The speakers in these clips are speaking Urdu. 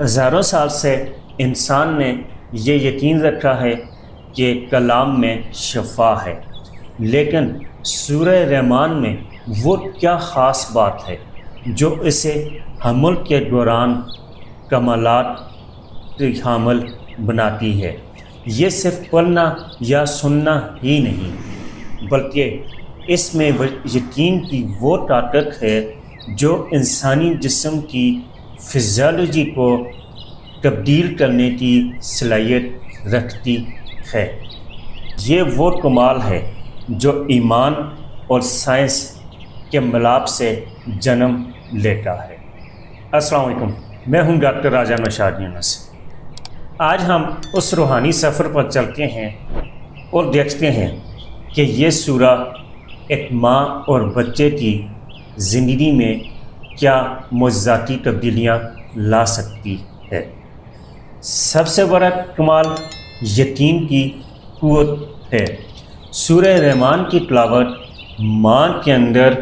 ہزاروں سال سے انسان نے یہ یقین رکھا ہے کہ کلام میں شفا ہے، لیکن سورہ رحمان میں وہ کیا خاص بات ہے جو اسے حمل کے دوران کمالات کی حامل بناتی ہے؟ یہ صرف پڑھنا یا سننا ہی نہیں، بلکہ اس میں یقین کی وہ طاقت ہے جو انسانی جسم کی فزیالوجی کو تبدیل کرنے کی صلاحیت رکھتی ہے۔ یہ وہ کمال ہے جو ایمان اور سائنس کے ملاپ سے جنم لیتا ہے۔ السلام علیکم، میں ہوں ڈاکٹر راجہ نوشاد یونس۔ آج ہم اس روحانی سفر پر چلتے ہیں اور دیکھتے ہیں کہ یہ سورہ ایک ماں اور بچے کی زندگی میں کیا معجزاتی تبدیلیاں لا سکتی ہے۔ سب سے بڑا کمال یقین کی قوت ہے۔ سورہ رحمان کی تلاوت ماں کے اندر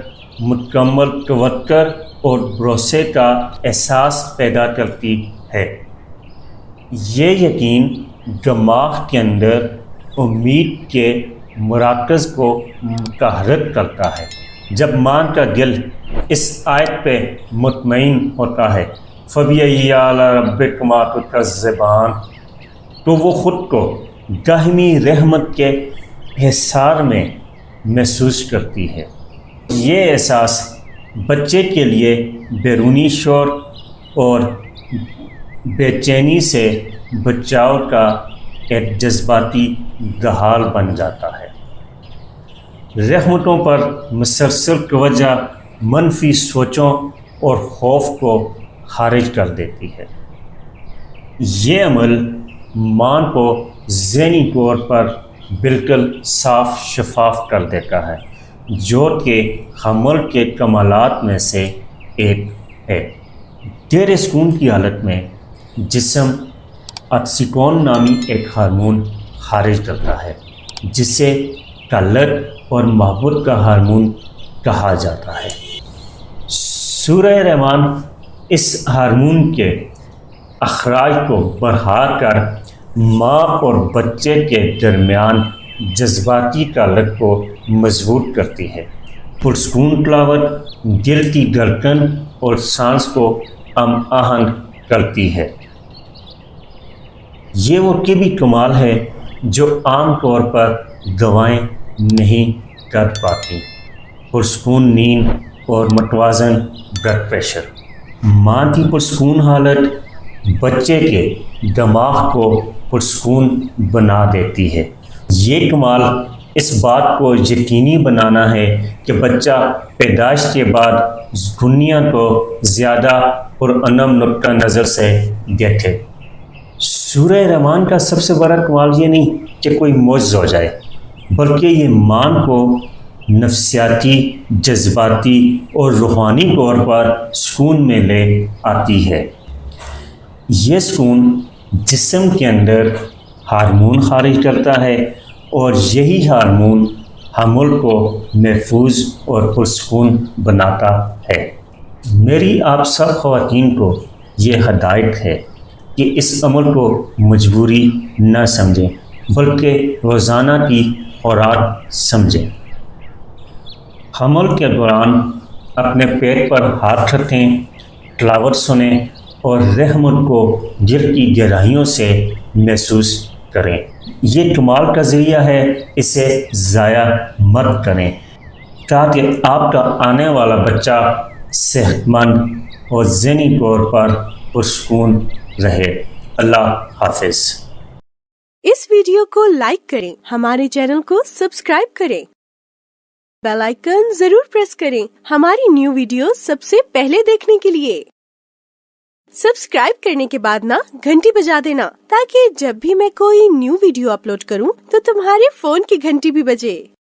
مکمل توقع اور بھروسے کا احساس پیدا کرتی ہے۔ یہ یقین دماغ کے اندر امید کے مراکز کو متحرک کرتا ہے۔ جب ماں کا دل اس آیت پہ مطمئن ہوتا ہے فَبِأَيِّ آلَاءِ رَبِّكُمَا تُكَذِّبَانِ، تو وہ خود کو دائمی رحمت کے حصار میں محسوس کرتی ہے۔ یہ احساس بچے کے لیے بیرونی شور اور بے چینی سے بچاؤ کا ایک جذباتی ڈھال بن جاتا ہے۔ رحمتوں پر مسلسل توجہ منفی سوچوں اور خوف کو خارج کر دیتی ہے۔ یہ عمل ماں کو ذہنی طور پر بالکل صاف شفاف کر دیتا ہے، جو کہ حمل کے کمالات میں سے ایک ہے۔ دیر سکون کی حالت میں جسم آکسیٹوسن نامی ایک ہارمون خارج کرتا ہے جسے تعلق اور محبت کا ہارمون کہا جاتا ہے۔ سورہ رحمان اس ہارمون کے اخراج کو بڑھا کر ماں اور بچے کے درمیان جذباتی تعلق کو مضبوط کرتی ہے۔ پرسکون تلاوت دل کی دھڑکن اور سانس کو ہم آہنگ کرتی ہے۔ یہ وہ طبی کمال ہے جو عام طور پر دوائیں نہیں کر پاتی۔ پرسکون نیند اور متوازن بلڈ پریشر۔ ماں کی پرسکون حالت بچے کے دماغ کو پرسکون بنا دیتی ہے۔ یہ کمال اس بات کو یقینی بنانا ہے کہ بچہ پیدائش کے بعد دنیا کو زیادہ پرامن نقطہ نظر سے دیکھے۔ سورہ رحمان کا سب سے بڑا کمال یہ نہیں کہ کوئی معجزہ ہو جائے، بلکہ یہ ماں کو نفسیاتی، جذباتی اور روحانی طور پر سکون میں لے آتی ہے۔ یہ سکون جسم کے اندر ہارمون خارج کرتا ہے اور یہی ہارمون حمل کو محفوظ اور پرسکون بناتا ہے۔ میری آپ سب خواتین کو یہ ہدایت ہے کہ اس عمل کو مجبوری نہ سمجھیں، بلکہ روزانہ کی خوراک سمجھیں۔ حمل کے دوران اپنے پیٹ پر ہاتھ رکھیں، تلاوت سنیں اور رحمت کو دل کی گہرائیوں سے محسوس کریں۔ یہ کمال کا ذریعہ ہے، اسے ضائع مت کریں تاکہ آپ کا آنے والا بچہ صحت مند اور ذہنی طور پر پرسکون رہے۔ اللہ حافظ۔ اس ویڈیو کو لائک کریں، ہمارے چینل کو سبسکرائب کریں، بیل آئیکن ضرور پریس کریں ہماری نیو ویڈیو سب سے پہلے دیکھنے کے لیے۔ سبسکرائب کرنے کے بعد گھنٹی بجا دینا تاکہ جب بھی میں کوئی نیو ویڈیو اپلوڈ کروں تو تمہارے فون کی گھنٹی بھی بجے۔